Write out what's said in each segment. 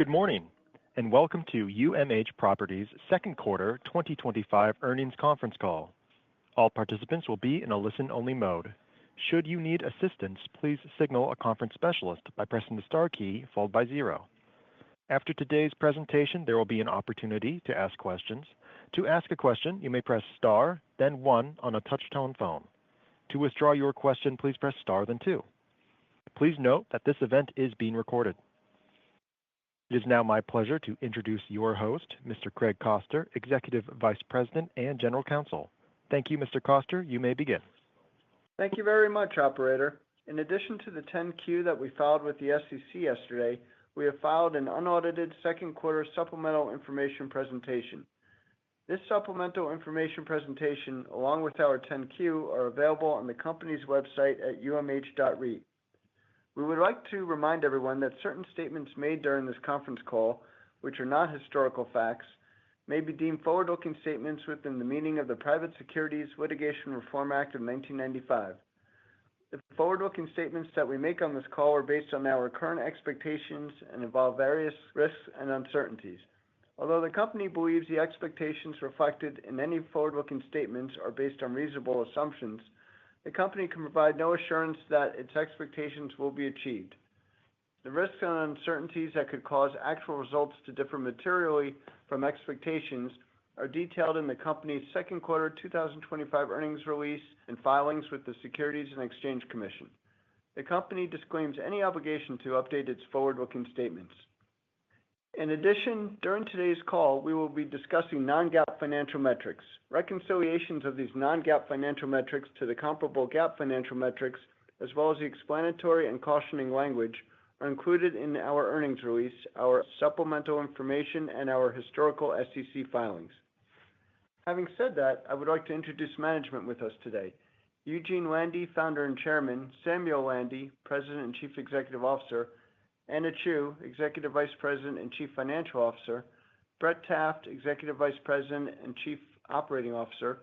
Good morning, and welcome to UMH Properties' second quarter 2025 earnings conference call. All participants will be in a listen-only mode. Should you need assistance, please signal a conference specialist by pressing the star key followed by 0. After today's presentation, there will be an opportunity to ask questions. To ask a question, you may press star, then 1 on a touch-tone phone. To withdraw your question, please press star, then 2. Please note that this event is being recorded. It is now my pleasure to introduce your host, Mr. Craig Koster, Executive Vice President and General Counsel. Thank you, Mr. Koster. You may begin. Thank you very much, Operator. In addition to the 10-Q that we filed with the SEC yesterday, we have filed an unaudited second quarter supplemental information presentation. This supplemental information presentation, along with our 10-Q, are available on the company's website at umh.reit. We would like to remind everyone that certain statements made during this conference call, which are not historical facts, may be deemed forward-looking statements within the meaning of the Private Securities Litigation Reform Act of 1995. The forward-looking statements that we make on this call are based on our current expectations and involve various risks and uncertainties. Although the company believes the expectations reflected in any forward-looking statements are based on reasonable assumptions, the company can provide no assurance that its expectations will be achieved. The risks and uncertainties that could cause actual results to differ materially from expectations are detailed in the company's second quarter 2025 earnings release and filings with the Securities and Exchange Commission. The company disclaims any obligation to update its forward-looking statements. In addition, during today's call, we will be discussing non-GAAP financial metrics. Reconciliations of these non-GAAP financial metrics to the comparable GAAP financial metrics, as well as the explanatory and cautioning language, are included in our earnings release, our supplemental information, and our historical SEC filings. Having said that, I would like to introduce management with us today: Eugene Landy, Founder and Chairman; Samuel Landy, President and Chief Executive Officer; Anna Chew, Executive Vice President and Chief Financial Officer; Brett Taft, Executive Vice President and Chief Operating Officer;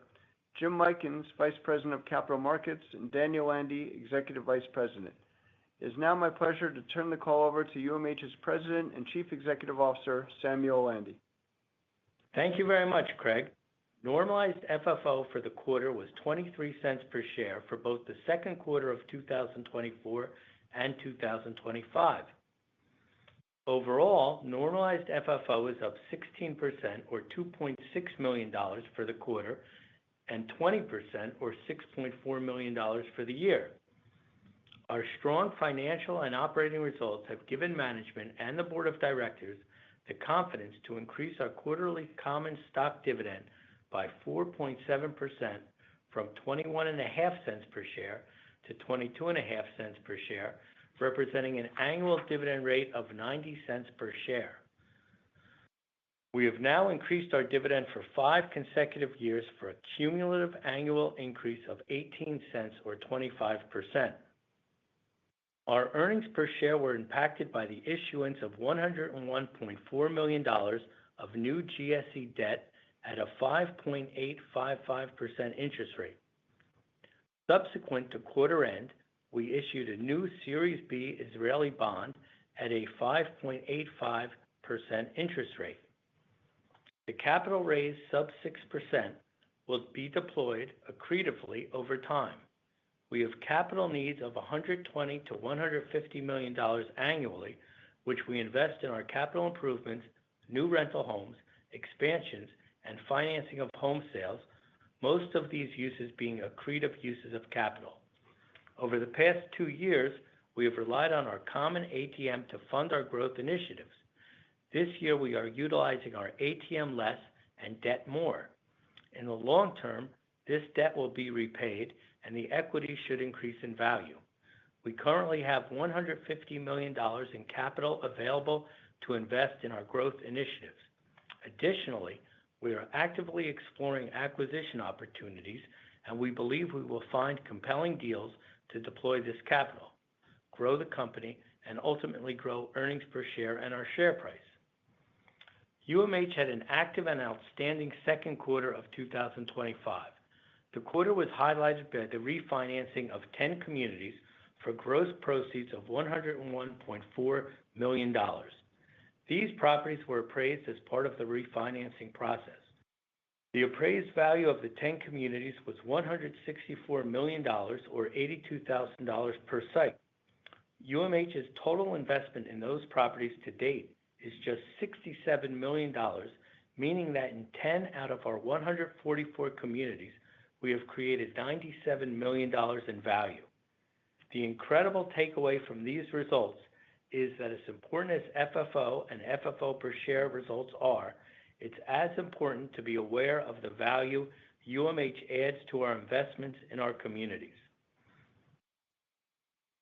Jim Mikens, Vice President of Capital Markets; and Daniel Landy, Executive Vice President. It is now my pleasure to turn the call over to UMH's President and Chief Executive Officer, Samuel Landy. Thank you very much, Craig. Normalized FFO for the quarter was $0.23 per share for both the second quarter of 2024 and 2025. Overall, normalized FFO is up 16% or $2.6 million for the quarter and 20% or $6.4 million for the year. Our strong financial and operating results have given management and the Board of Directors the confidence to increase our quarterly common stock dividend by 4.7% from $0.215 per share to $0.225 per share, representing an annual dividend rate of $0.90 per share. We have now increased our dividend for 5 consecutive years for a cumulative annual increase of 18 cents or 25%. Our earnings per share were impacted by the issuance of $101.4 million of new GSE debt at a 5.855% interest rate. Subsequent to quarter end, we issued a new Series B Israeli bond at a 5.85% interest rate. The capital raised sub 6% will be deployed accretively over time. We have capital needs of $120 to $150 million annually, which we invest in our capital improvements, new rental homes, expansions, and financing of home sales, most of these uses being accretive uses of capital. Over the past 2 years, we have relied on our common ATM to fund our growth initiatives. This year, we are utilizing our ATM less and debt more. In the long term, this debt will be repaid and the equity should increase in value. We currently have $150 million in capital available to invest in our growth initiatives. Additionally, we are actively exploring acquisition opportunities, and we believe we will find compelling deals to deploy this capital, grow the company, and ultimately grow earnings per share and our share price. UMH had an active and outstanding second quarter of 2025. The quarter was highlighted by the refinancing of 10 communities for gross proceeds of $101.4 million. These properties were appraised as part of the refinancing process. The appraised value of the 10 communities was $164 million, or $82,000 per site. UMH's total investment in those properties to date is just $67 million, meaning that in 10 out of our 144 communities, we have created $97 million in value. The incredible takeaway from these results is that as important as FFO and FFO per share results are, it's as important to be aware of the value UMH adds to our investments in our communities.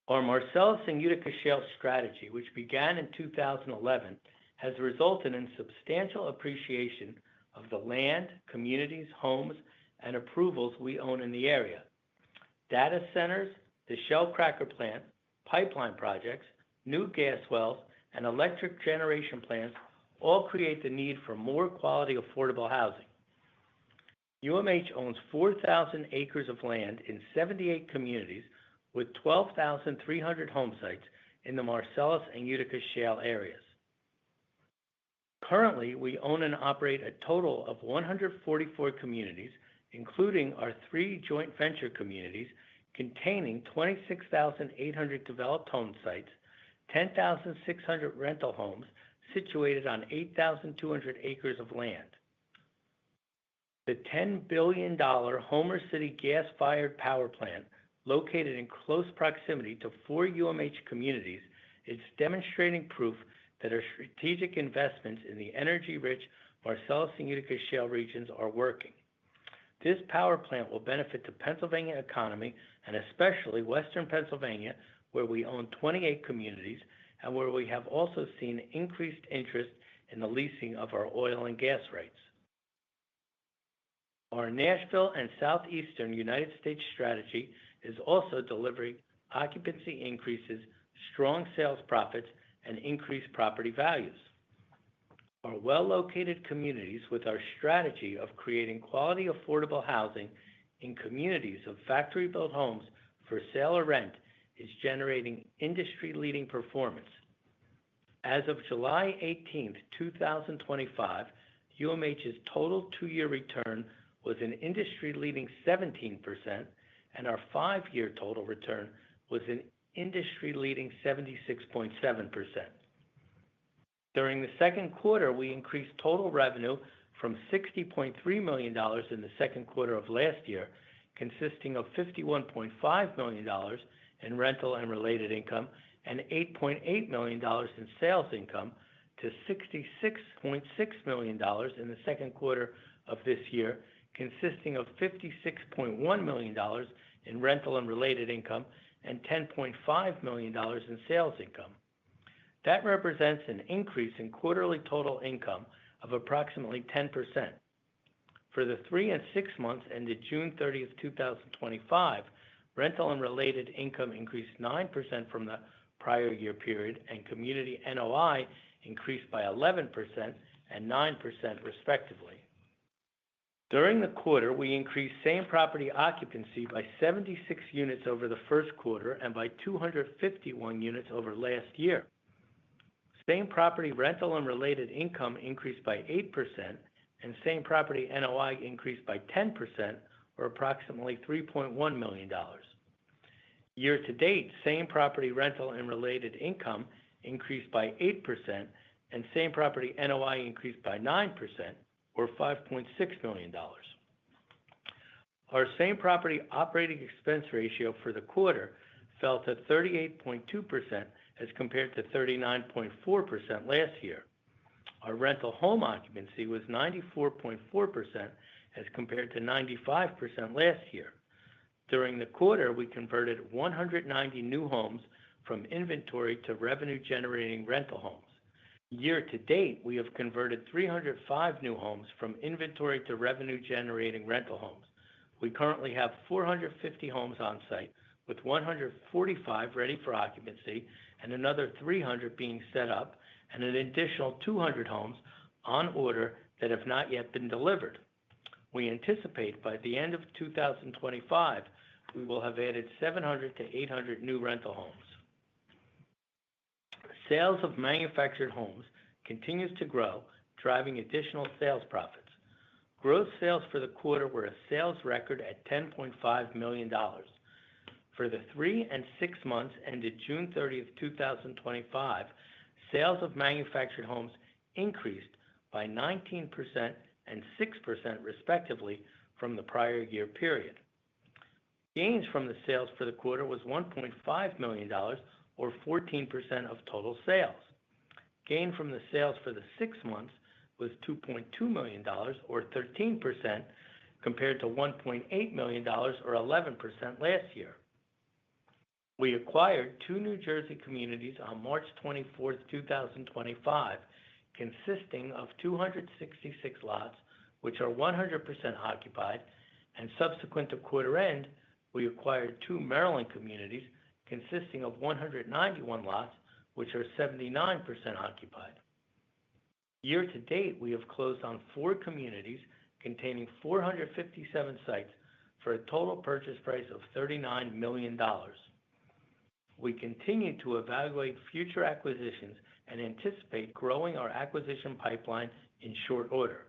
Our Marcellus and Utica Shale strategy, which began in 2011, has resulted in substantial appreciation of the land, communities, homes, and approvals we own in the area. Data centers, the Shell cracker plant, pipeline projects, new gas wells, and electric generation plants all create the need for more quality, affordable housing. UMH owns 4,000 acres of land in 78 communities with 12,300 home sites in the Marcellus and Utica Shale areas. Currently, we own and operate a total of 144 communities, including our 3 joint venture communities containing 26,800 developed home sites, 10,600 rental homes situated on 8,200 acres of land. The $10 billion Homer City gas-fired power plant, located in close proximity to 4 UMH communities, is demonstrating proof that our strategic investments in the energy-rich Marcellus and Utica Shale regions are working. This power plant will benefit the Pennsylvania economy, and especially Western Pennsylvania, where we own 28 communities and where we have also seen increased interest in the leasing of our oil and gas rights. Our Nashville and Southeastern United States strategy is also delivering occupancy increases, strong sales profits, and increased property values. Our well-located communities, with our strategy of creating quality, affordable housing in communities of factory-built homes for sale or rent, is generating industry-leading performance. As of July 18, 2025, UMH's total 2-year return was an industry-leading 17%, and our 5-year total return was an industry-leading 76.7%. During the second quarter, we increased total revenue from $60.3 million in the second quarter of last year, consisting of $51.5 million in rental and related income and $8.8 million in sales income, to $66.6 million in the second quarter of this year, consisting of $56.1 million in rental and related income and $10.5 million in sales income. That represents an increase in quarterly total income of approximately 10%. For the 3 and 6 months ended June 30, 2025, rental and related income increased 9% from the prior year period, and community NOI increased by 11% and 9% respectively. During the quarter, we increased same-property occupancy by 76 units over the first quarter and by 251 units over last year. Same-property rental and related income increased by 8%, and same-property NOI increased by 10%, or approximately $3.1 million. Year-to-date, same-property rental and related income increased by 8%, and same-property NOI increased by 9%, or $5.6 million. Our same-property operating expense ratio for the quarter fell to 38.2% as compared to 39.4% last year. Our rental home occupancy was 94.4% as compared to 95% last year. During the quarter, we converted 190 new homes from inventory to revenue-generating rental homes. Year-to-date, we have converted 305 new homes from inventory to revenue-generating rental homes. We currently have 450 homes on site, with 145 ready for occupancy and another 300 being set up, and an additional 200 homes on order that have not yet been delivered. We anticipate by the end of 2025, we will have added 700 to 800 new rental homes. Sales of manufactured homes continues to grow, driving additional sales profits. Gross sales for the quarter were a sales record at $10.5 million. For the 3 and 6 months ended June 30, 2025, sales of manufactured homes increased by 19% and 6% respectively from the prior year period. Gains from the sales for the quarter was $1.5 million, or 14% of total sales. Gain from the sales for the 6 months was $2.2 million, or 13%, compared to $1.8 million, or 11% last year. We acquired 2 New Jersey communities on March 24, 2025, consisting of 266 lots, which are 100% occupied, and subsequent to quarter end, we acquired 2 Maryland communities consisting of 191 lots, which are 79% occupied. Year to date, we have closed on 4 communities containing 457 sites for a total purchase price of $39 million. We continue to evaluate future acquisitions and anticipate growing our acquisition pipeline in short order.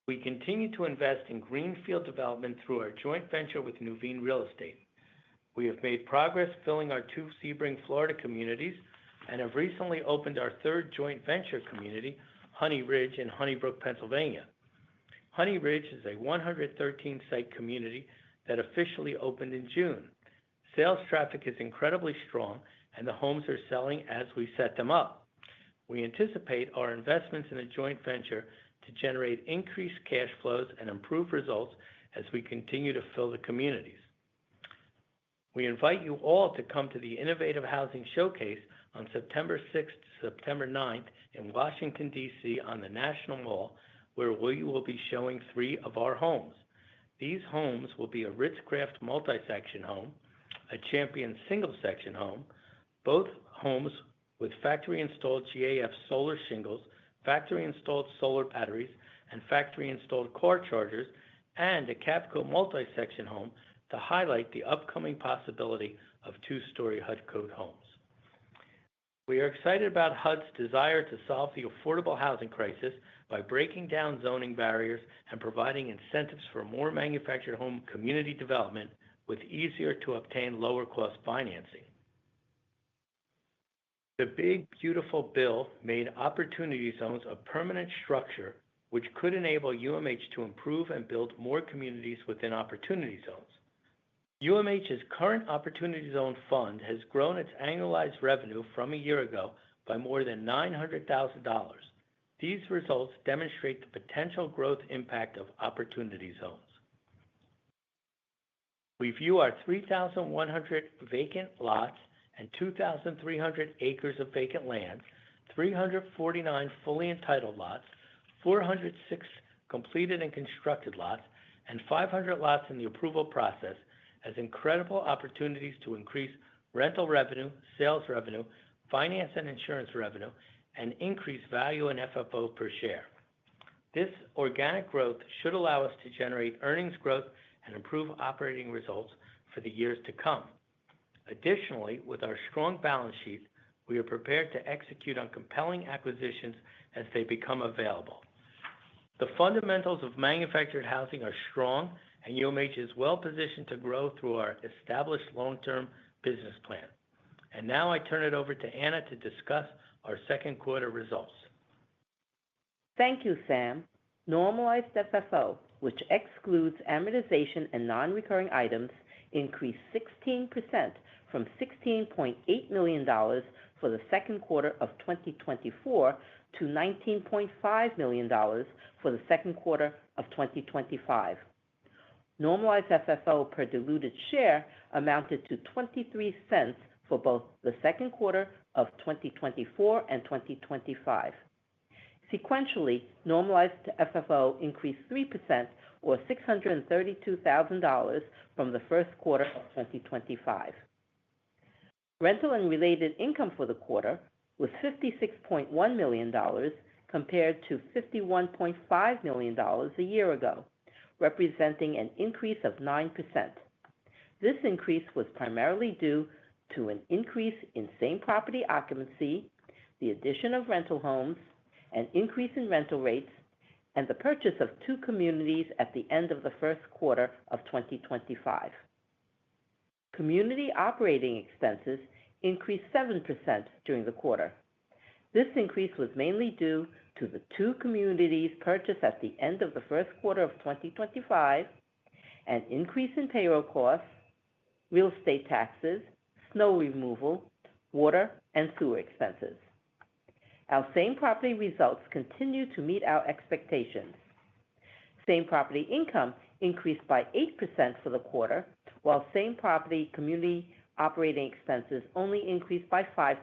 We continue to invest in greenfield development through our joint venture with Nuveen Real Estate. We have made progress filling our 2 Sebring, Florida communities and have recently opened our 3rd joint venture community, Honey Ridge in Honeybrook, Pennsylvania. Honey Ridge is a 113-site community that officially opened in June. Sales traffic is incredibly strong, and the homes are selling as we set them up. We anticipate our investments in a joint venture to generate increased cash flows and improve results as we continue to fill the communities. We invite you all to come to the Innovative Housing Showcase on September 6th to September 9th in Washington, D.C. on the National Mall, where we will be showing 3 of our homes. These homes will be a Ritz-Craft multi-section home, a Champion single-section home, both homes with factory-installed GAF solar shingles, factory-installed solar batteries, and factory-installed car chargers, and a Capco multi-section home to highlight the upcoming possibility of 2-story HUD code homes. We are excited about HUD's desire to solve the affordable housing crisis by breaking down zoning barriers and providing incentives for more manufactured home community development with easier to obtain lower cost financing. The Big Beautiful Bill made Opportunity Zones a permanent structure which could enable UMH to improve and build more communities within Opportunity Zones. UMH's current Opportunity Zone Fund has grown its annualized revenue from a year ago by more than $900,000. These results demonstrate the potential growth impact of Opportunity Zones. We view our 3,100 vacant lots and 2,300 acres of vacant land, 349 fully entitled lots, 406 completed and constructed lots, and 500 lots in the approval process as incredible opportunities to increase rental revenue, sales revenue, finance and insurance revenue, and increase value in FFO per share. This organic growth should allow us to generate earnings growth and improve operating results for the years to come. Additionally, with our strong balance sheet, we are prepared to execute on compelling acquisitions as they become available. The fundamentals of manufactured housing are strong, and UMH is well positioned to grow through our established long-term business plan. And now I turn it over to Anna to discuss our second quarter results. Thank you, Sam. Normalized FFO, which excludes amortization and non-recurring items, increased 16% from $16.8 million for the second quarter of 2024 to $19.5 million for the second quarter of 2025. Normalized FFO per diluted share amounted to 23 cents for both the second quarter of 2024 and 2025. Sequentially, normalized FFO increased 3%, or $632,000 from the first quarter of 2025. Rental and related income for the quarter was $56.1 million compared to $51.5 million a year ago, representing an increase of 9%. This increase was primarily due to an increase in same property occupancy, the addition of rental homes, an increase in rental rates, and the purchase of 2 communities at the end of the first quarter of 2025. Community operating expenses increased 7% during the quarter. This increase was mainly due to the 2 communities purchased at the end of the first quarter of 2025, an increase in payroll costs, real estate taxes, snow removal, water, and sewer expenses. Our same property results continue to meet our expectations. Same property income increased by 8% for the quarter, while same property community operating expenses only increased by 5%,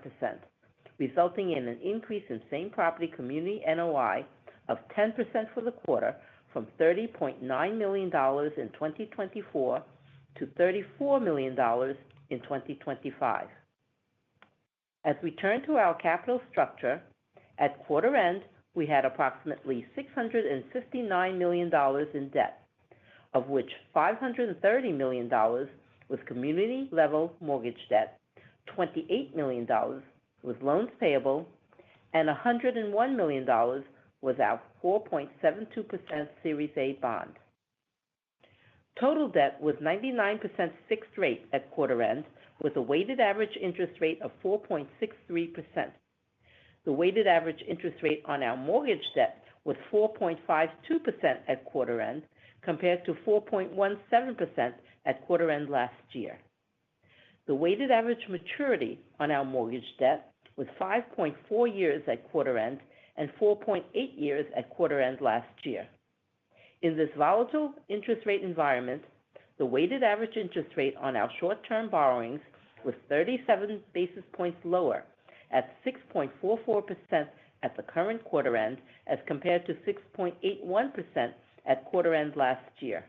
resulting in an increase in same property community NOI of 10% for the quarter from $30.9 million in 2024 to $34 million in 2025. As we turn to our capital structure, at quarter end, we had approximately $659 million in debt, of which $530 million was community-level mortgage debt, $28 million was loans payable, and $101 million was our 4.72% Series A bond. Total debt was 99% fixed rate at quarter end, with a weighted average interest rate of 4.63%. The weighted average interest rate on our mortgage debt was 4.52% at quarter end, compared to 4.17% at quarter end last year. The weighted average maturity on our mortgage debt was 5.4 years at quarter end and 4.8 years at quarter end last year. In this volatile interest rate environment, the weighted average interest rate on our short-term borrowings was 37 basis points lower at 6.44% at the current quarter end as compared to 6.81% at quarter end last year.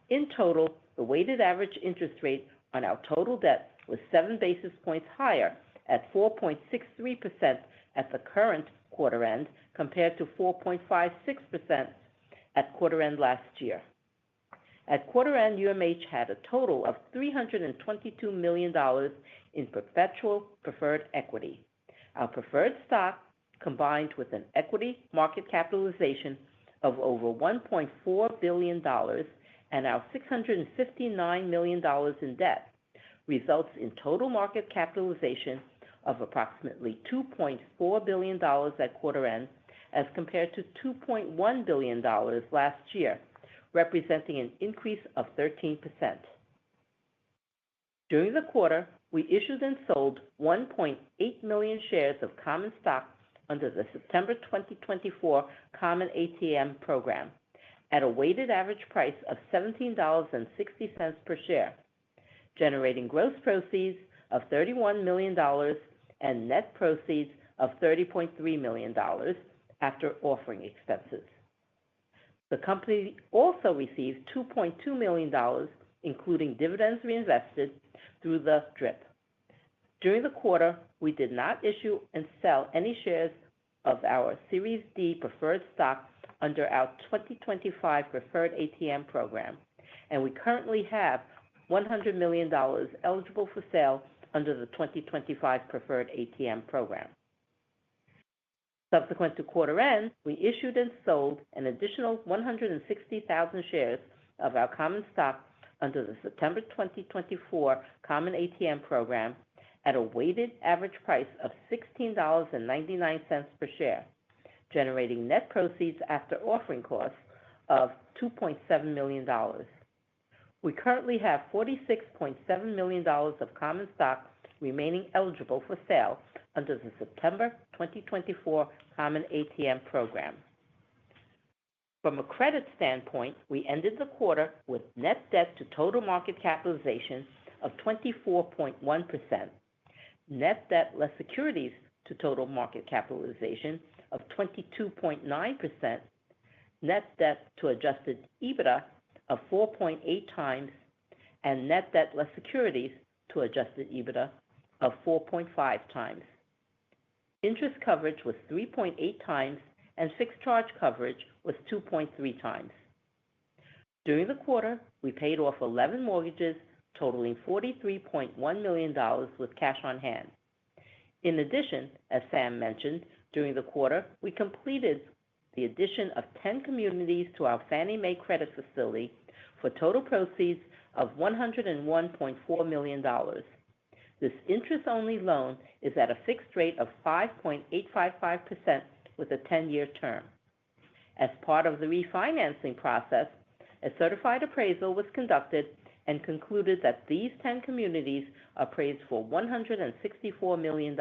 In total, the weighted average interest rate on our total debt was 7 basis points higher at 4.63% at the current quarter end compared to 4.56% at quarter end last year. At quarter end, UMH had a total of $322 million in perpetual preferred equity. Our preferred stock, combined with an equity market capitalization of over $1.4 billion and our $659 million in debt, results in total market capitalization of approximately $2.4 billion at quarter end as compared to $2.1 billion last year, representing an increase of 13%. During the quarter, we issued and sold 1.8 million shares of common stock under the September 2024 Common ATM program at a weighted average price of $17.60 per share, generating gross proceeds of $31 million and net proceeds of $30.3 million after offering expenses. The company also received $2.2 million, including dividends reinvested through the DRIP. During the quarter, we did not issue and sell any shares of our Series D preferred stock under our 2025 preferred ATM program, and we currently have $100 million eligible for sale under the 2025 preferred ATM program. Subsequent to quarter end, we issued and sold an additional 160,000 shares of our common stock under the September 2024 Common ATM program at a weighted average price of $16.99 per share, generating net proceeds after offering costs of $2.7 million. We currently have $46.7 million of common stock remaining eligible for sale under the September 2024 Common ATM program. From a credit standpoint, we ended the quarter with net debt to total market capitalization of 24.1%, net debt less securities to total market capitalization of 22.9%, net debt to adjusted EBITDA of 4.8 times, and net debt less securities to adjusted EBITDA of 4.5 times. Interest coverage was 3.8 times, and fixed charge coverage was 2.3 times. During the quarter, we paid off 11 mortgages totaling $43.1 million with cash on hand. In addition, as Sam mentioned, During the quarter, we completed the addition of 10 communities to our Fannie Mae credit facility for total proceeds of $101.4 million. This interest-only loan is at a fixed rate of 5.855% with a 10-year term. As part of the refinancing process, a certified appraisal was conducted and concluded that these 10 communities appraised for $164 million,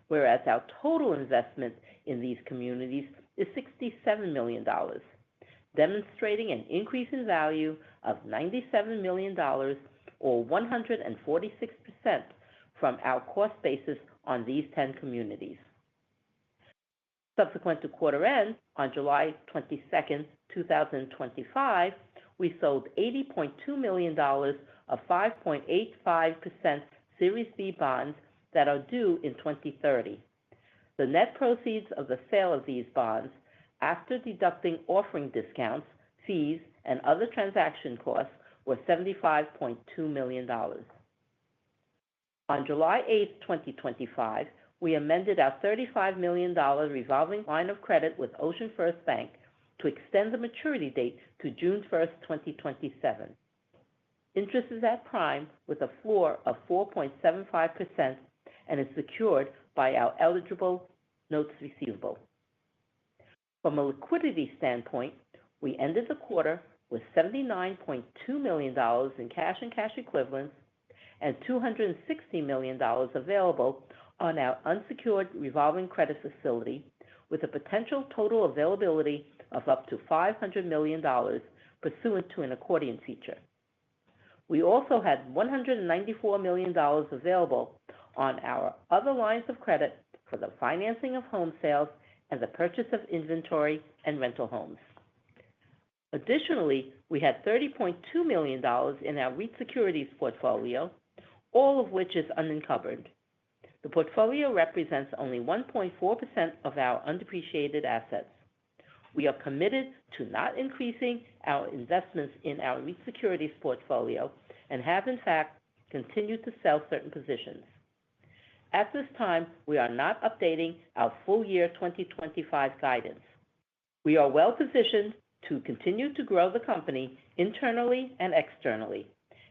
whereas our total investment in these communities is $67 million, demonstrating an increase in value of $97 million or 146% from our cost basis on these 10 communities. Subsequent to quarter end, on July 22, 2025, we sold $80.2 million of 5.85% Series B bonds that are due in 2030. The net proceeds of the sale of these bonds, after deducting offering discounts, fees, and other transaction costs, were $75.2 million. On July 8, 2025, we amended our $35 million revolving line of credit with Ocean First Bank to extend the maturity date to June 1, 2027. Interest is at prime with a floor of 4.75% and is secured by our eligible notes receivable. From a liquidity standpoint, we ended the quarter with $79.2 million in cash and cash equivalents and $260 million available on our unsecured revolving credit facility, with a potential total availability of up to $500 million pursuant to an accordion feature. We also had $194 million available on our other lines of credit for the financing of home sales and the purchase of inventory and rental homes. Additionally, we had $30.2 million in our REIT securities portfolio, all of which is unencumbered. The portfolio represents only 1.4% of our undepreciated assets. We are committed to not increasing our investments in our REIT securities portfolio and have, in fact, continued to sell certain positions. At this time, we are not updating our full year 2025 guidance. We are well positioned to continue to grow the company internally and externally.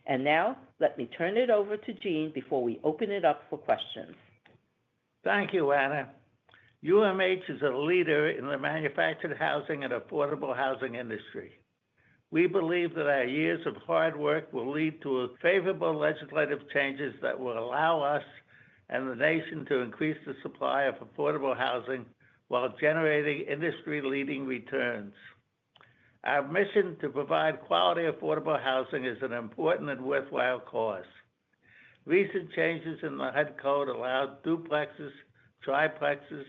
And now, let me turn it over to Gene before we open it up for questions. Thank you, Anna. UMH is a leader in the manufactured housing and affordable housing industry. We believe that our years of hard work will lead to favorable legislative changes that will allow us and the nation to increase the supply of affordable housing while generating industry-leading returns. Our mission to provide quality affordable housing is an important and worthwhile cause. Recent changes in the HUD code allowed duplexes, triplexes,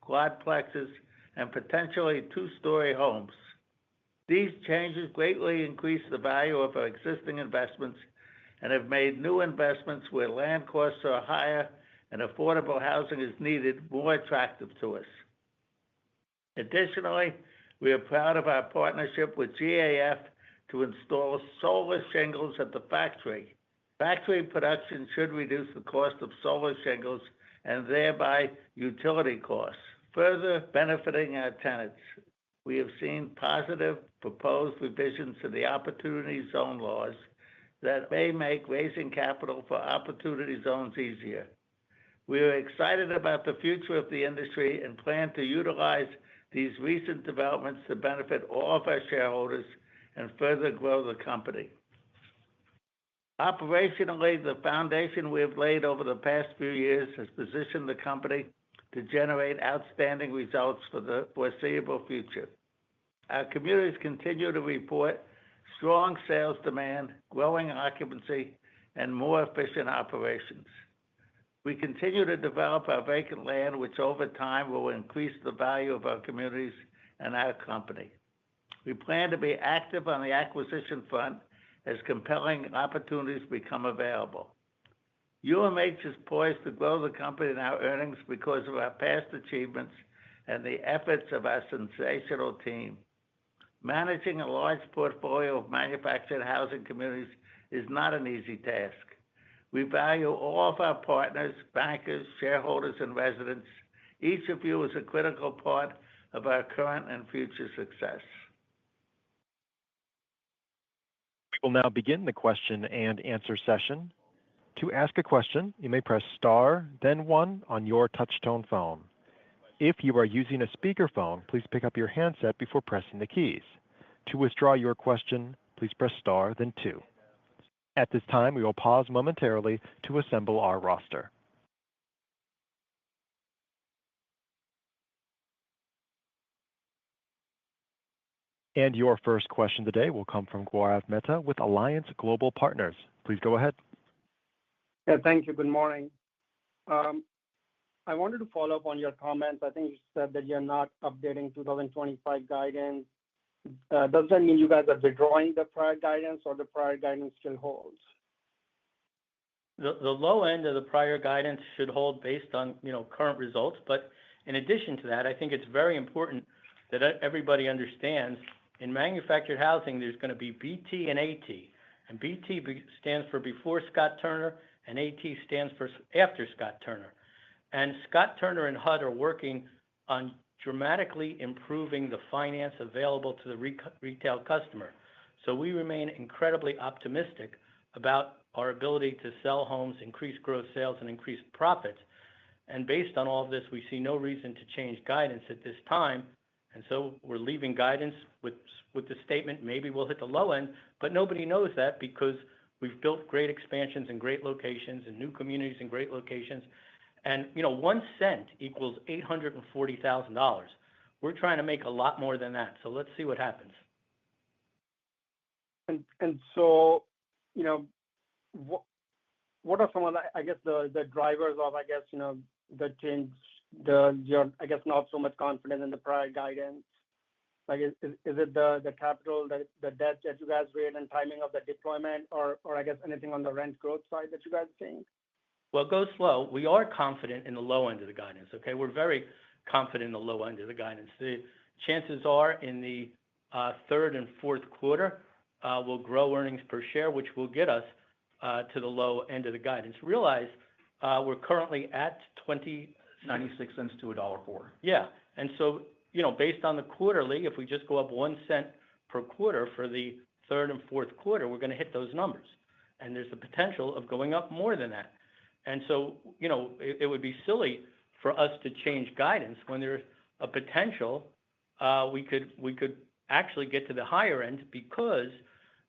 quadplexes, and potentially two-story homes. These changes greatly increase the value of our existing investments and have made new investments where land costs are higher and affordable housing is needed more attractive to us. Additionally, we are proud of our partnership with GAF to install solar shingles at the factory. Factory production should reduce the cost of solar shingles and thereby utility costs, further benefiting our tenants. We have seen positive proposed revisions to the Opportunity Zone laws that may make raising capital for Opportunity Zones easier. We are excited about the future of the industry and plan to utilize these recent developments to benefit all of our shareholders and further grow the company. Operationally, the foundation we have laid over the past few years has positioned the company to generate outstanding results for the foreseeable future. Our communities continue to report strong sales demand, growing occupancy, and more efficient operations. We continue to develop our vacant land, which over time will increase the value of our communities and our company. We plan to be active on the acquisition front as compelling opportunities become available. UMH is poised to grow the company and our earnings because of our past achievements and the efforts of our sensational team. Managing a large portfolio of manufactured housing communities is not an easy task. We value all of our partners, bankers, shareholders, and residents, Each of you is a critical part of our current and future success. We will now begin the question and answer session. To ask a question, you may press star, then one on your touch-tone phone. If you are using a speakerphone, please pick up your handset before pressing the keys. To withdraw your question, please press star, then two. At this time, we will pause momentarily to assemble our roster. And your first question today will come from Gaurav Mehta with Alliance Global Partners. Please go ahead. Yeah, thank you. Good morning. I wanted to follow up on your comments. I think you said that you're not updating 2025 guidance. Does that mean you guys are withdrawing the prior guidance, or the prior guidance still holds? The low end of the prior guidance should hold based on current results. But in addition to that, I think it's very important that everybody understands in manufactured housing there's going to be BT and AT. And BT stands for before Scott Turner, and AT stands for after Scott Turner. And Scott Turner and HUD are working on dramatically improving the finance available to the retail customer. So we remain incredibly optimistic about our ability to sell homes, increase gross sales, and increase profits. And based on all of this, we see no reason to change guidance at this time. And so we're leaving guidance with the statement, maybe we'll hit the low end, but nobody knows that because we've built great expansions in great locations and new communities in great locations. And, 1 cent equals $840,000. We're trying to make a lot more than that. So let's see what happens. And so, what are some of the drivers of, the change, your, not so much confidence in the prior guidance? Like, is it the capital, the debt that you guys raised and timing of the deployment, or anything on the rent growth side that you guys are seeing? Well, go slow. We are confident in the low end of the guidance, okay? We're very confident in the low end of the guidance. The chances are in the third and fourth quarter, we'll grow earnings per share, which will get us to the low end of the guidance. Realize we're currently at 96 cents to $1.04. Yeah. And so, based on the quarterly, if we just go up 1 cent per quarter for the third and fourth quarter, we're going to hit those numbers. And there's the potential of going up more than that. And so, it would be silly for us to change guidance when there's a potential we could actually get to the higher end because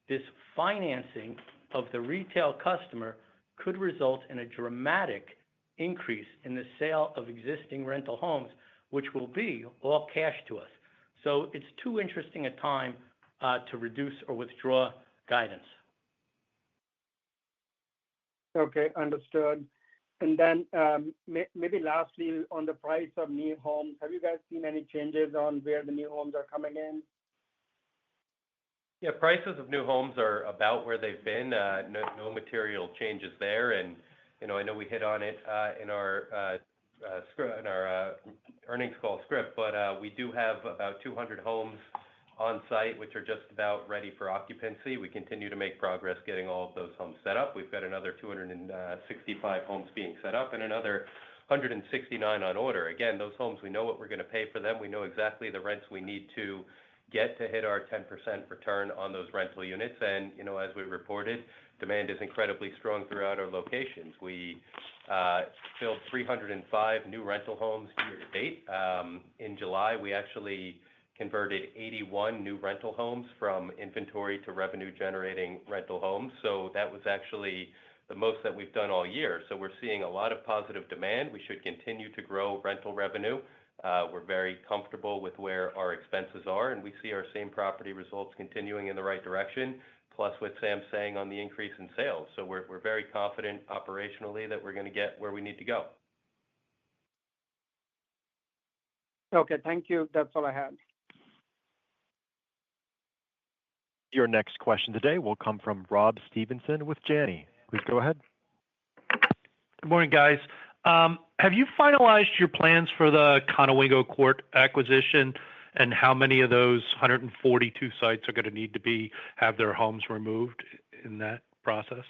this financing of the retail customer could result in a dramatic increase in the sale of existing rental homes, which will be all cash to us. So it's too interesting a time to reduce or withdraw guidance. Okay, understood. And then maybe lastly, on the price of new homes, have you guys seen any changes on where the new homes are coming in? Yeah, prices of new homes are about where they've been. No material changes there. And, I know we hit on it in our earnings call script, but we do have about 200 homes on site, which are just about ready for occupancy. We continue to make progress getting all of those homes set up. We've got another 265 homes being set up and another 169 on order. Again, those homes, we know what we're going to pay for them. We know exactly the rents we need to get to hit our 10% return on those rental units. And, as we reported, demand is incredibly strong throughout our locations. We filled 305 new rental homes year to date. In July, we actually converted 81 new rental homes from inventory to revenue-generating rental homes. So that was actually the most that we've done all year. So we're seeing a lot of positive demand. We should continue to grow rental revenue. We're very comfortable with where our expenses are, and we see our same property results continuing in the right direction, plus what Sam's saying on the increase in sales. So we're very confident operationally that we're going to get where we need to go. Okay, thank you. That's all I had. Your next question today will come from Rob Stevenson with Janney. Please go ahead. Good morning, guys. Have you finalized your plans for the Conowingo Court acquisition, and how many of those 142 sites are going to need to have their homes removed in that process?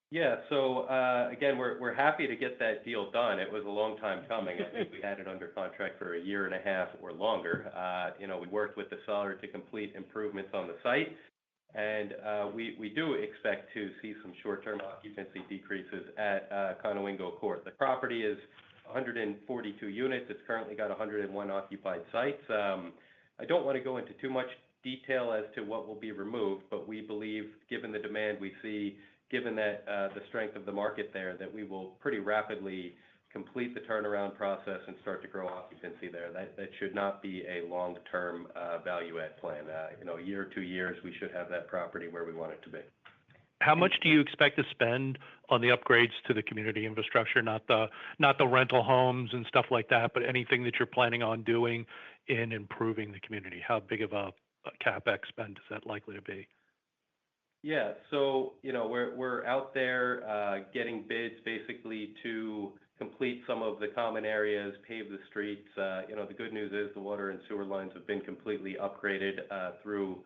Yeah, so again, we're happy to get that deal done. It was a long time coming. I think we had it under contract for a year and a half or longer. We worked with the seller to complete improvements on the site, and we do expect to see some short-term occupancy decreases at Conowingo Court. The property is 142 units. It's currently got 101 occupied sites. I don't want to go into too much detail as to what will be removed, but we believe, given the demand we see, given that the strength of the market there, that we will pretty rapidly complete the turnaround process and start to grow occupancy there. That should not be a long-term value add plan. A year or 2 years, we should have that property where we want it to be. How much do you expect to spend on the upgrades to the community infrastructure, not the rental homes and stuff like that, but anything that you're planning on doing in improving the community? How big of a CapEx spend is that likely to be? Yeah, so we're out there getting bids basically to complete some of the common areas, pave the streets. The good news is the water and sewer lines have been completely upgraded through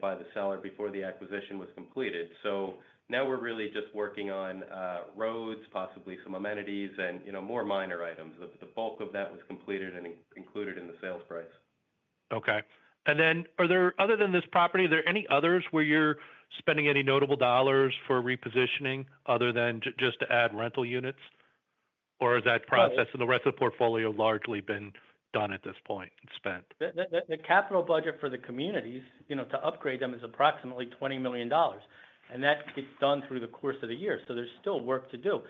by the seller before the acquisition was completed. So now we're really just working on roads, possibly some amenities, and more minor items. The bulk of that was completed and included in the sales price. Okay. And then other than this property, are there any others where you're spending any notable dollars for repositioning other than just to add rental units? Or has that process and the rest of the portfolio largely been done at this point and spent? The capital budget for the communities, to upgrade them is approximately $20 million. And that gets done through the course of the year. So there's still work to do.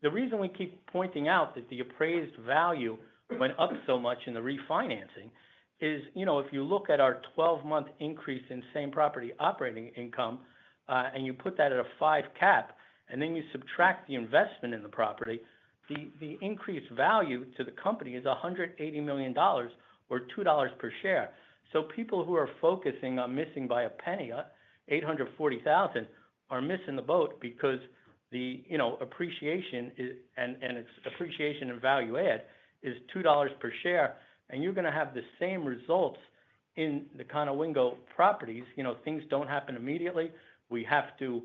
The reason we keep pointing out that the appraised value went up so much in the refinancing is, if you look at our 12-month increase in same property operating income, and you put that at a 5 cap, and then you subtract the investment in the property, the increased value to the company is $180 million or $2 per share. So people who are focusing on missing by a penny, $840,000, are missing the boat because the appreciation is, and its appreciation and value add is $2 per share, and you're going to have the same results in the Conowingo properties. Things don't happen immediately. We have to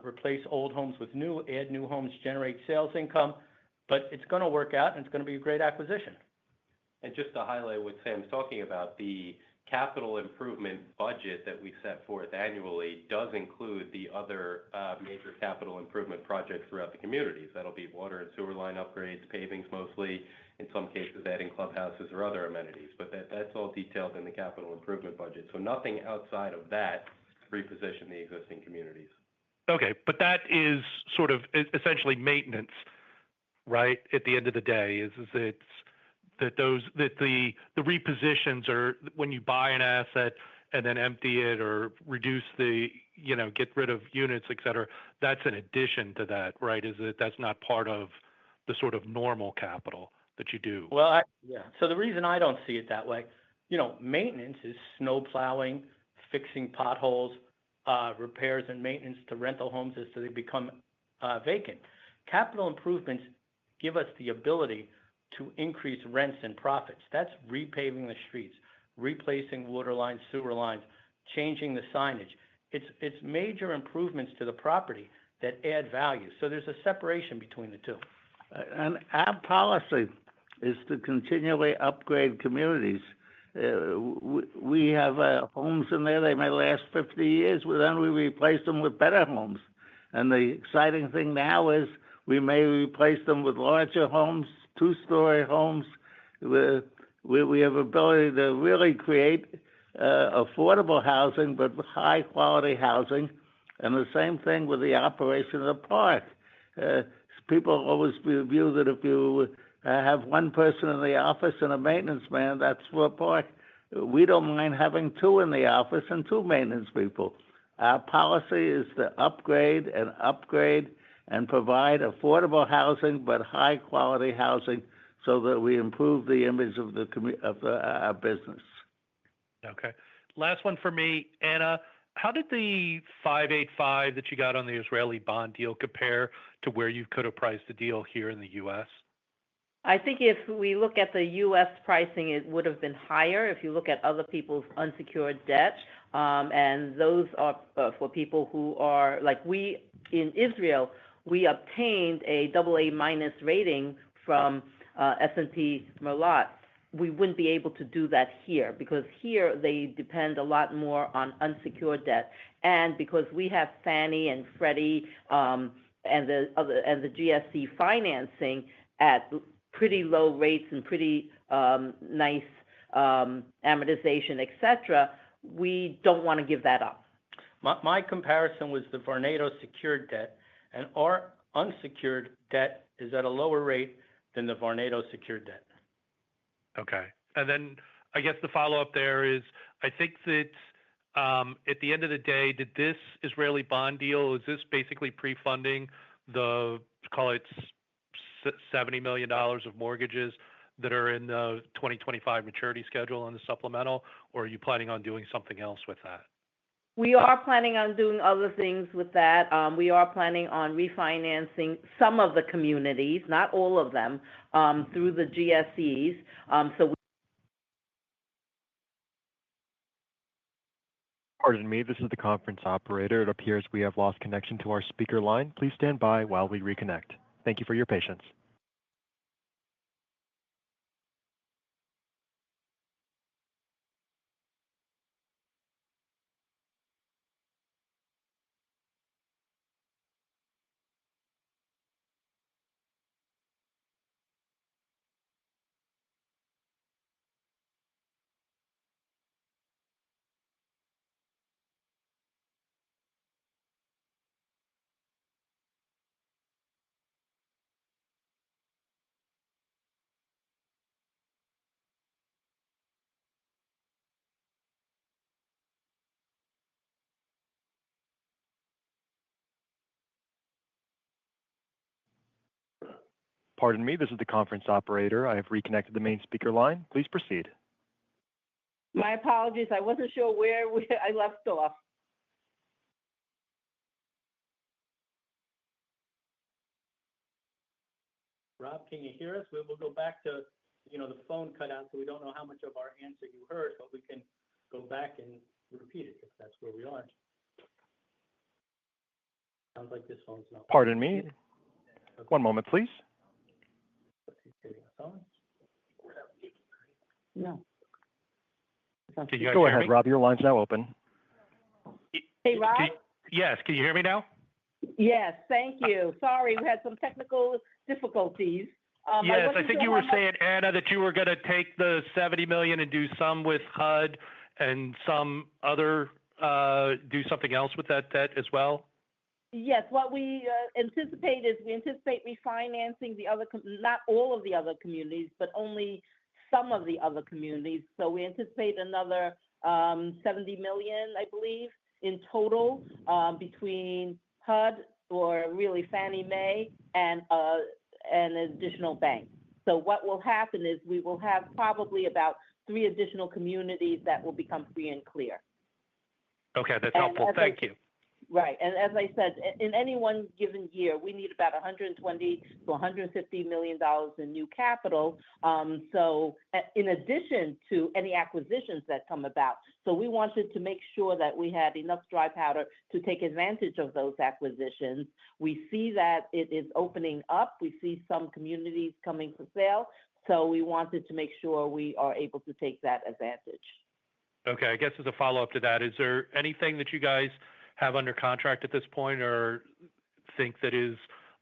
replace old homes with new, add new homes, generate sales income, but it's going to work out, and it's going to be a great acquisition. And just to highlight what Sam's talking about, the capital improvement budget that we set forth annually does include the other major capital improvement projects throughout the communities. That'll be water and sewer line upgrades, pavings mostly, in some cases adding clubhouses or other amenities. But that's all detailed in the capital improvement budget. So nothing outside of that to reposition the existing communities. Okay, but that is sort of essentially maintenance, right? At the end of the day, is it's that the repositions are when you buy an asset and then empty it or reduce get rid of units, et cetera. That's in addition to that, right? That's not part of the sort of normal capital that you do? Well, so the reason I don't see it that way, maintenance is snow plowing, fixing potholes, repairs and maintenance to rental homes as they become vacant. Capital improvements give us the ability to increase rents and profits. That's repaving the streets, replacing water lines, sewer lines, changing the signage. It's major improvements to the property that add value. So there's a separation between the two. And our policy is to continually upgrade communities. We have homes in there, they may last 50 years, but then we replace them with better homes. And the exciting thing now is we may replace them with larger homes, 2-story homes. We have ability to really create affordable housing, but high quality housing. And the same thing with the operation of the park. People always view that if you have one person in the office and a maintenance man, that's for a park. We don't mind having 2 in the office and 2 maintenance people. Our policy is to upgrade and provide affordable housing, but high quality housing, so that we improve the image of our business. Okay. Last one for me, Anna. How did the 585 that you got on the Israeli bond deal compare to where you could have priced the deal here in the U.S.? I think if we look at the U.S. pricing, it would have been higher if you look at other people's unsecured debt. And those are for people who are, like we in Israel, we obtained a AA minus rating from S&P Merlot, we wouldn't be able to do that here because here they depend a lot more on unsecured debt. And because we have Fannie and Freddie and the GSE financing at pretty low rates and pretty nice amortization, et cetera, we don't want to give that up. My comparison was the Vornado secured debt, and our unsecured debt is at a lower rate than the Vornado secured debt. Okay. And then I guess the follow-up there is, I think that at the end of the day, did this Israeli bond deal, is this basically pre-funding the, call it $70 million of mortgages that are in the 2025 maturity schedule on the supplemental, or are you planning on doing something else with that? We are planning on doing other things with that. We are planning on refinancing some of the communities, not all of them, through the GSEs. Pardon me, this is the conference operator. It appears we have lost connection to our speaker line. Please stand by while we reconnect. Thank you for your patience. Pardon me, this is the conference operator. I have reconnected the main speaker line. Please proceed. My apologies. I wasn't sure where I left off. Rob, can you hear us? We will go back to, the phone cut out, so we don't know how much of our answer you heard, but we can go back and repeat it if that's where we are. Sounds like this phone's not. Pardon me. Okay. One moment, please. No. Go ahead, Rob. Your line's now open. Hey, Rob? Yes. Can you hear me now? Yes. Thank you. Sorry, we had some technical difficulties. Yes, I think you were saying, Anna, that you were going to take the $70 million and do some with HUD and some other, do something else with that debt as well? Yes, what we anticipate is we anticipate refinancing the other, not all of the other communities, but only some of the other communities. So we anticipate another $70 million, I believe, in total between HUD, or really Fannie Mae, and an additional bank. So what will happen is we will have probably about 3 additional communities that will become free and clear. Okay, that's helpful. Thank you. Right, and as I said, in any one given year, we need about $120 to $150 million in new capital. So in addition to any acquisitions that come about, so we wanted to make sure that we had enough dry powder to take advantage of those acquisitions. We see that it is opening up. We see some communities coming for sale. So we wanted to make sure we are able to take that advantage. Okay, I guess as a follow-up to that, is there anything that you guys have under contract at this point, or think that is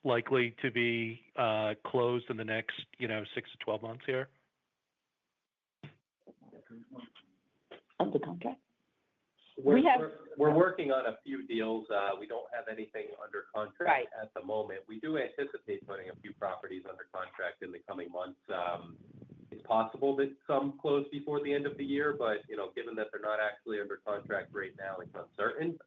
likely to be closed in the next, 6 to 12 months here? Under contract? We're working on a few deals. We don't have anything under contract at the moment. We do anticipate putting a few properties under contract in the coming months. It's possible that some close before the end of the year, but given that they're not actually under contract right now, it's uncertain.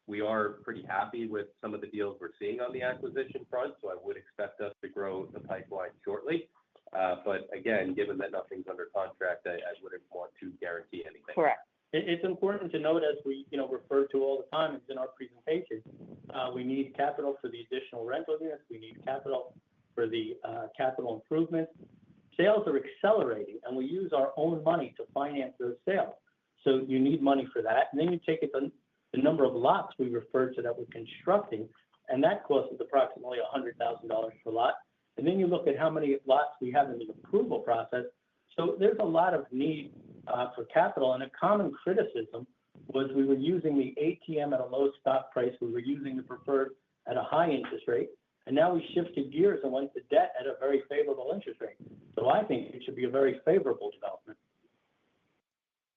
We are pretty happy with some of the deals we're seeing on the acquisition front, so I would expect us to grow the pipeline shortly. But again, given that nothing's under contract, I wouldn't want to guarantee anything. Correct. It's important to note, as we refer to all the time, it's in our presentation. We need capital for the additional rental units. We need capital for the capital improvements. Sales are accelerating, and we use our own money to finance those sales. So you need money for that. And then you take it the number of lots we refer to that we're constructing, and that cost is approximately $100,000 per lot. And then you look at how many lots we have in the approval process. So there's a lot of need for capital, and a common criticism was we were using the ATM at a low stock price, we were using the preferred at a high interest rate, and now we shifted gears and went to debt at a very favorable interest rate. So I think it should be a very favorable development.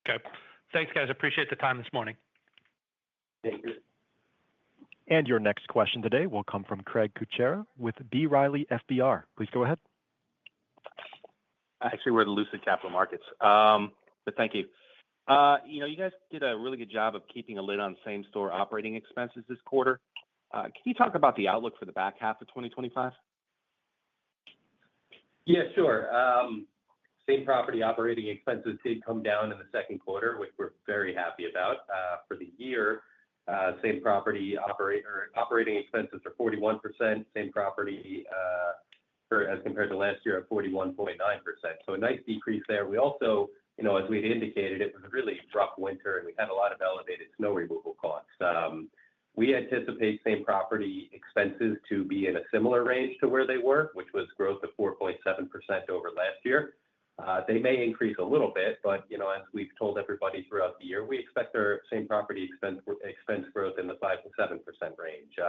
Okay. Thanks, guys. Appreciate the time this morning. Thank you. And your next question today will come from Craig Kucera with B. Riley FBR. Please go ahead. Actually, we're the Lucid Capital Markets, but thank you. You guys did a really good job of keeping a lid on same-store operating expenses this quarter. Can you talk about the outlook for the back half of 2025? Yeah, sure. Same property operating expenses did come down in the second quarter, which we're very happy about. For the year, same property operating expenses are 41%, same property as compared to last year at 41.9%. So a nice decrease there. We also, as we had indicated, it was a really rough winter and we had a lot of elevated snow removal costs. We anticipate same property expenses to be in a similar range to where they were, which was growth of 4.7% over last year. They may increase a little bit, but as we've told everybody throughout the year, we expect our same property expense growth in the 5 to 7% range.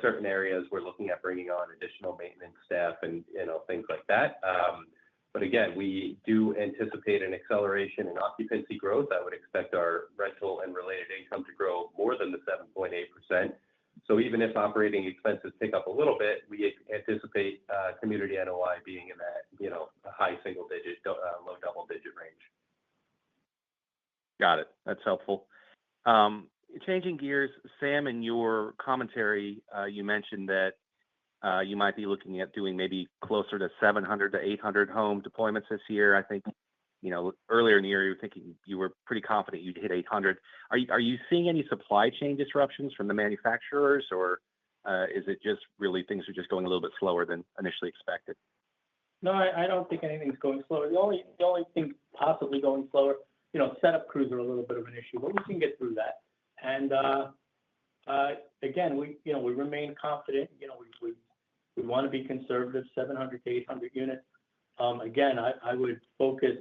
Certain areas we're looking at bringing on additional maintenance staff and things like that. But again, we do anticipate an acceleration in occupancy growth. I would expect our rental and related income to grow more than the 7.8%. So even if operating expenses pick up a little bit, we anticipate community NOI being in that high single digit, low double digit range. Got it. That's helpful. Changing gears, Sam, in your commentary, you mentioned that you might be looking at doing maybe closer to 700 to 800 home deployments this year. I think, earlier in the year, you were pretty confident you'd hit 800. Are you seeing any supply chain disruptions from the manufacturers, or is it just really things are just going a little bit slower than initially expected? No, I don't think anything's going slower. The only thing possibly going slower, setup crews are a little bit of an issue, but we can get through that. And again, we remain confident. We want to be conservative, 700 to 800 units. Again, I would focus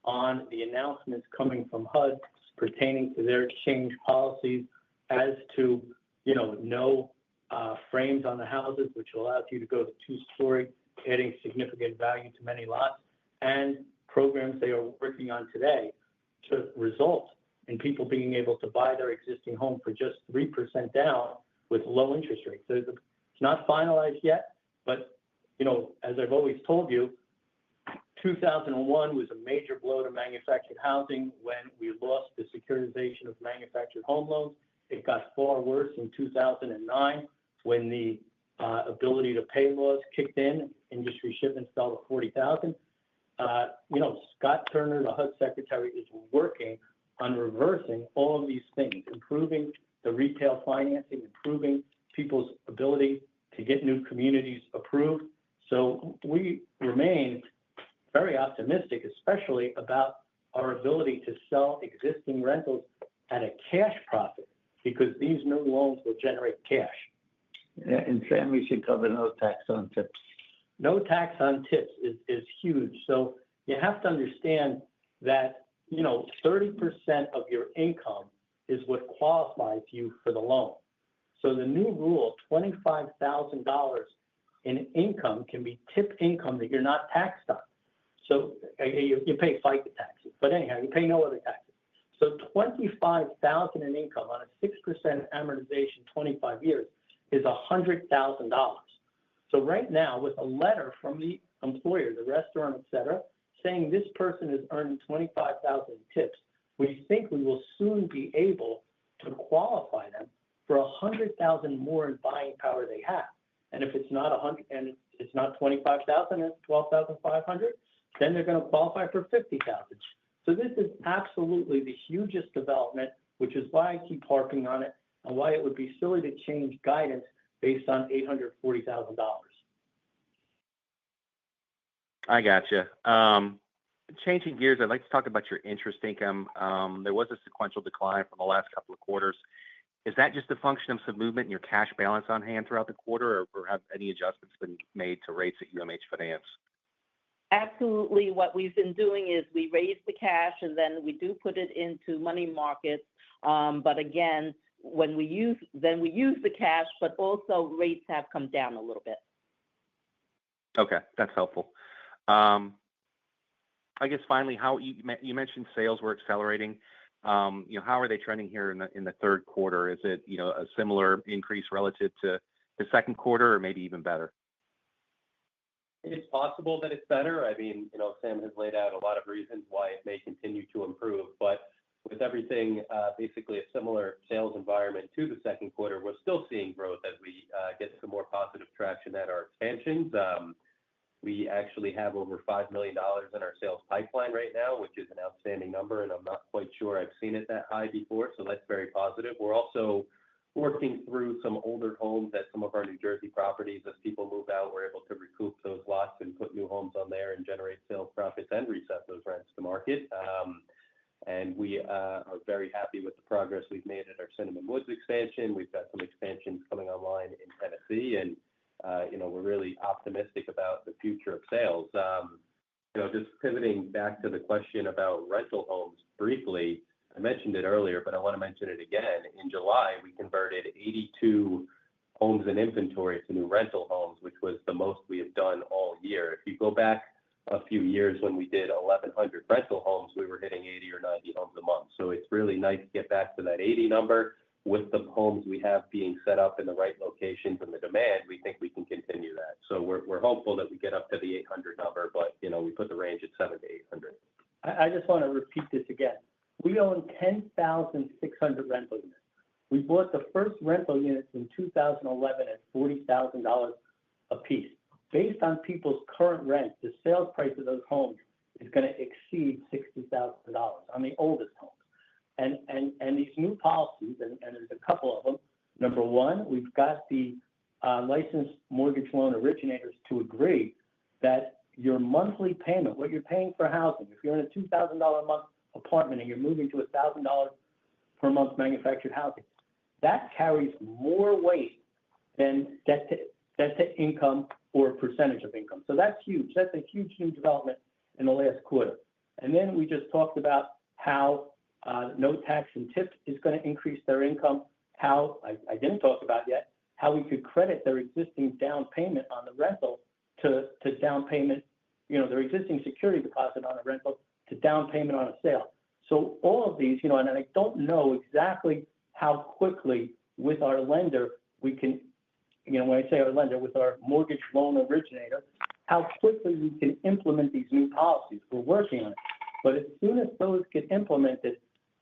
on the announcements coming from HUD pertaining to their change policies as to no frames on the houses, which allows you to go to 2-story, adding significant value to many lots, and programs they are working on today to result in people being able to buy their existing home for just 3% down with low interest rates. So it's not finalized yet, but as I've always told you, 2001 was a major blow to manufactured housing when we lost the securitization of manufactured home loans. It got far worse in 2009 when the ability to pay laws kicked in. Industry shipments fell to 40,000. Scott Turner, the HUD secretary, is working on reversing all of these things, improving the retail financing, improving people's ability to get new communities approved. So we remain very optimistic, especially about our ability to sell existing rentals at a cash profit, because these new loans will generate cash. Yeah, and Sam, we should cover no tax on tips. No tax on tips is huge. So you have to understand that 30% of your income is what qualifies you for the loan. So the new rule, $25,000 in income can be tip income that you're not taxed on. So you pay FICA taxes, but anyhow, you pay no other taxes. So $25,000 in income on a 6% amortization, 25 years, is $100,000. So right now, with a letter from the employer, the restaurant, et cetera, saying this person is earning $25,000 in tips, we think we will soon be able to qualify them for $100,000 more in buying power they have. And if it's not 100, and it's not 25,000, it's 12,500, then they're going to qualify for 50,000. So this is absolutely the hugest development, which is why I keep harping on it and why it would be silly to change guidance based on $840,000. I gotcha. Changing gears, I'd like to talk about your interest income. There was a sequential decline from the last couple of quarters. Is that just a function of some movement in your cash balance on hand throughout the quarter, or have any adjustments been made to rates at UMH Finance? Absolutely. What we've been doing is we raise the cash and then we do put it into money markets. But again, when we use the cash, but also rates have come down a little bit. Okay, that's helpful. I guess finally, how you mentioned sales were accelerating. How are they trending here in the third quarter? Is it a similar increase relative to the second quarter, or maybe even better? It's possible that it's better. I mean, Sam has laid out a lot of reasons why it may continue to improve, but with everything basically a similar sales environment to the second quarter, we're still seeing growth as we get some more positive traction at our expansions. We actually have over $5 million in our sales pipeline right now, which is an outstanding number, and I'm not quite sure I've seen it that high before, so that's very positive. We're also working through some older homes at some of our New Jersey properties. As people move out, we're able to recoup those lots and put new homes on there and generate sales profits and reset those rents to market. And we are very happy with the progress we've made at our Cinnamon Woods expansion. We've got some expansions coming online in Tennessee, and we're really optimistic about the future of sales. Just pivoting back to the question about rental homes briefly, I mentioned it earlier, but I want to mention it again. In July, we converted 82 homes in inventory to new rental homes, which was the most we have done all year. If you go back a few years when we did 1,100 rental homes, we were hitting 80 or 90 homes a month. So it's really nice to get back to that 80 number. With the homes we have being set up in the right locations and the demand, we think we can continue that. So we're hopeful that we get up to the 800 number, but we put the range at 700 to 800. I just want to repeat this again. We own 10,600 rental units. We bought the first rental units in 2011 at $40,000 a piece. Based on people's current rent, the sales price of those homes is going to exceed $60,000 on the oldest homes. And these new policies, and there's a couple of them. Number one, we've got the licensed mortgage loan originators to agree that your monthly payment, what you're paying for housing, if you're in a $2,000 a month apartment and you're moving to $1,000 per month manufactured housing, that carries more weight than debt to income or percentage of income. So that's huge. That's a huge new development in the last quarter. And then we just talked about how no tax and tip is going to increase their income. How I didn't talk about yet how we could credit their existing down payment on the rental to down payment, their existing security deposit on a rental to down payment on a sale. So all of these, and I don't know exactly how quickly with our lender we can, when I say our lender, with our mortgage loan originator, how quickly we can implement these new policies. We're working on it. But as soon as those get implemented,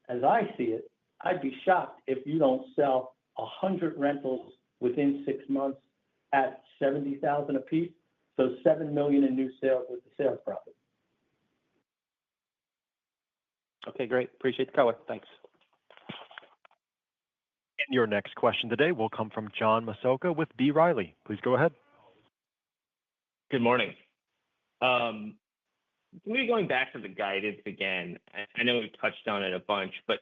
as I see it, I'd be shocked if you don't sell 100 rentals within 6 months at $70,000 a piece. So $7 million in new sales with the sales profit. Okay, great. Appreciate the color. Thanks. And your next question today will come from John Massocca with B. Riley. Please go ahead. Good morning. Maybe going back to the guidance again, I know we've touched on it a bunch, but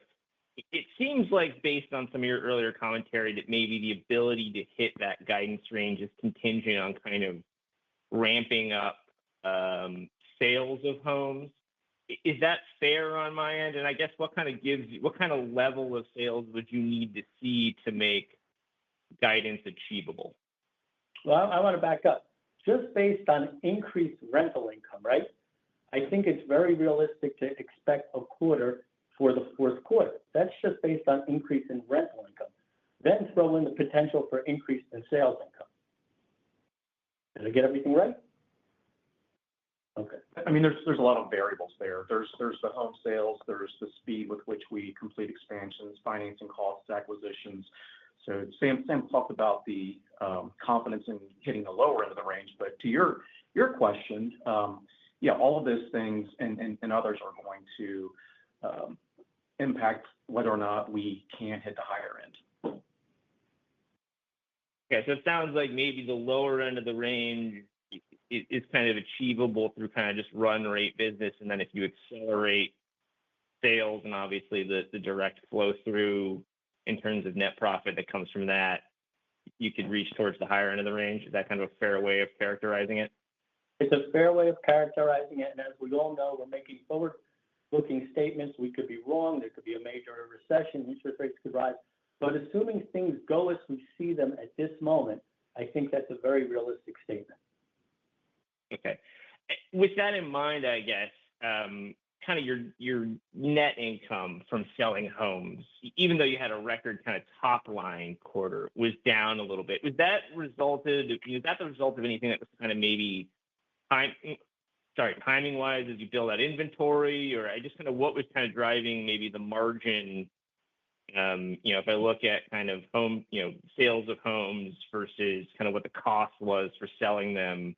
it seems like based on some of your earlier commentary that maybe the ability to hit that guidance range is contingent on kind of ramping up sales of homes. Is that fair on my end? And I guess what kind of level of sales would you need to see to make guidance achievable? Well, I want to back up. Just based on increased rental income, right? I think it's very realistic to expect a quarter for the fourth quarter. That's just based on increase in rental income. Then throw in the potential for increase in sales income. Did I get everything right? Okay. I mean, there's a lot of variables there. There's the home sales, there's the speed with which we complete expansions, financing costs, acquisitions. So Sam talked about the confidence in hitting the lower end of the range, but to your question, all of those things and others are going to impact whether or not we can hit the higher end. Okay, so it sounds like maybe the lower end of the range is kind of achievable through kind of just run rate business, and then if you accelerate sales and obviously the direct flow through in terms of net profit that comes from that, you could reach towards the higher end of the range. Is that kind of a fair way of characterizing it? It's a fair way of characterizing it, and as we all know, we're making forward-looking statements. We could be wrong. There could be a major recession. Interest rates could rise. But assuming things go as we see them at this moment, I think that's a very realistic statement. Okay. With that in mind, I guess, kind of your net income from selling homes, even though you had a record kind of top line quarter, was down a little bit. Was that the result of anything that was kind of maybe timing wise as you build that inventory, or I just kind of what was kind of driving maybe the margin? If I look at kind of home, sales of homes versus kind of what the cost was for selling them,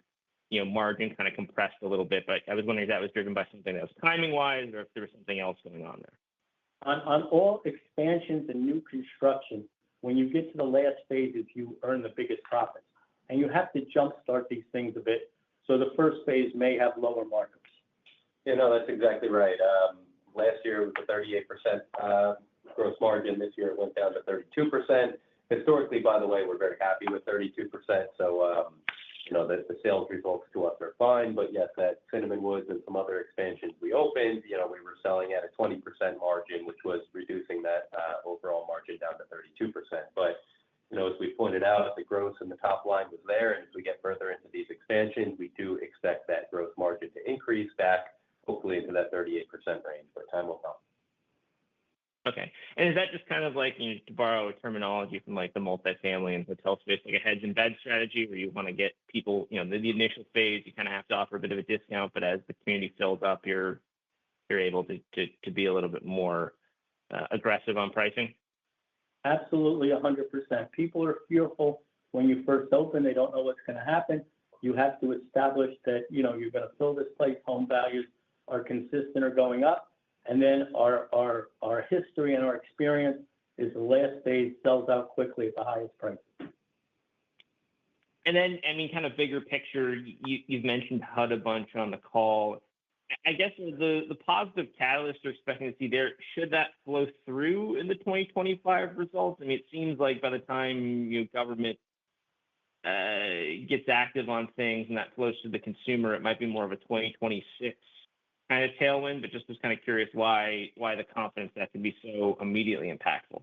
margin kind of compressed a little bit, but I was wondering if that was driven by something that was timing wise or if there was something else going on there. On all expansions and new construction, when you get to the last phases, you earn the biggest profits. And you have to jumpstart these things a bit. So the first phase may have lower markups. That's exactly right. Last year it was a 38% gross margin. This year it went down to 32%. Historically, by the way, we're very happy with 32%. So, the sales results to us are fine. But yes, at Cinnamon Woods and some other expansions we opened, we were selling at a 20% margin, which was reducing that overall margin down to 32%. But, as we pointed out, the growth in the top line was there. And as we get further into these expansions, we do expect that gross margin to increase back, hopefully into that 38% range, but time will tell. Okay. And is that just kind of like, to borrow a terminology from like the multifamily and hotel space, like a heads and beds strategy where you want to get people, the initial phase, you kind of have to offer a bit of a discount, but as the community fills up, you're able to be a little bit more aggressive on pricing? Absolutely, 100%. People are fearful when you first open. They don't know what's going to happen. You have to establish that, you're going to fill this place. Home values are consistent or going up. And then our history and our experience is the last phase sells out quickly at the highest price. And then, kind of bigger picture, you've mentioned HUD a bunch on the call. I guess the positive catalyst you're expecting to see there, should that flow through in the 2025 results? It seems like by the time government gets active on things and that flows to the consumer, it might be more of a 2026 kind of tailwind, but just was kind of curious why the confidence that could be so immediately impactful.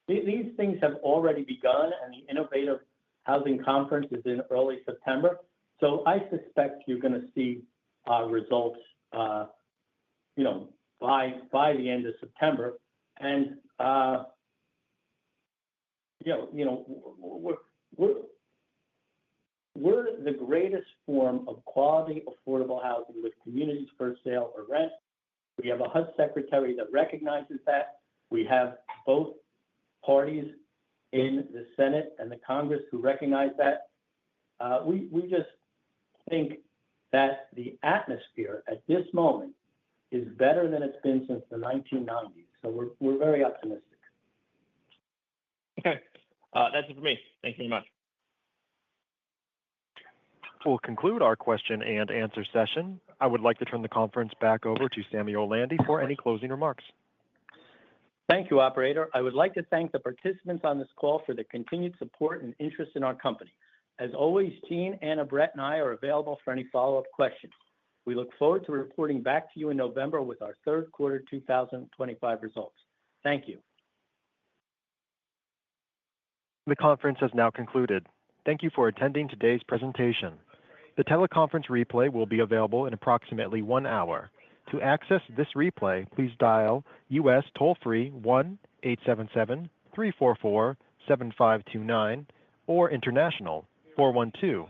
These things have already begun, and the Innovative Housing Conference is in early September. So I suspect you're going to see results, by the end of September. And, we're the greatest form of quality, affordable housing with communities for sale or rent. We have a HUD secretary that recognizes that. We have both parties in the Senate and the Congress who recognize that. We just think that the atmosphere at this moment is better than it's been since the 1990s. So we're very optimistic. Okay. That's it for me. Thank you very much. We'll conclude our question and answer session. I would like to turn the conference back over to Samuel Landy for any closing remarks. Thank you, operator. I would like to thank the participants on this call for their continued support and interest in our company. As always, Gene, Anna, Brett, and I are available for any follow-up questions. We look forward to reporting back to you in November with our third quarter 2025 results. Thank you. The conference has now concluded. Thank you for attending today's presentation. The teleconference replay will be available in approximately 1 hour. To access this replay, please dial U.S. toll-free 1-877-344-7529 or international 412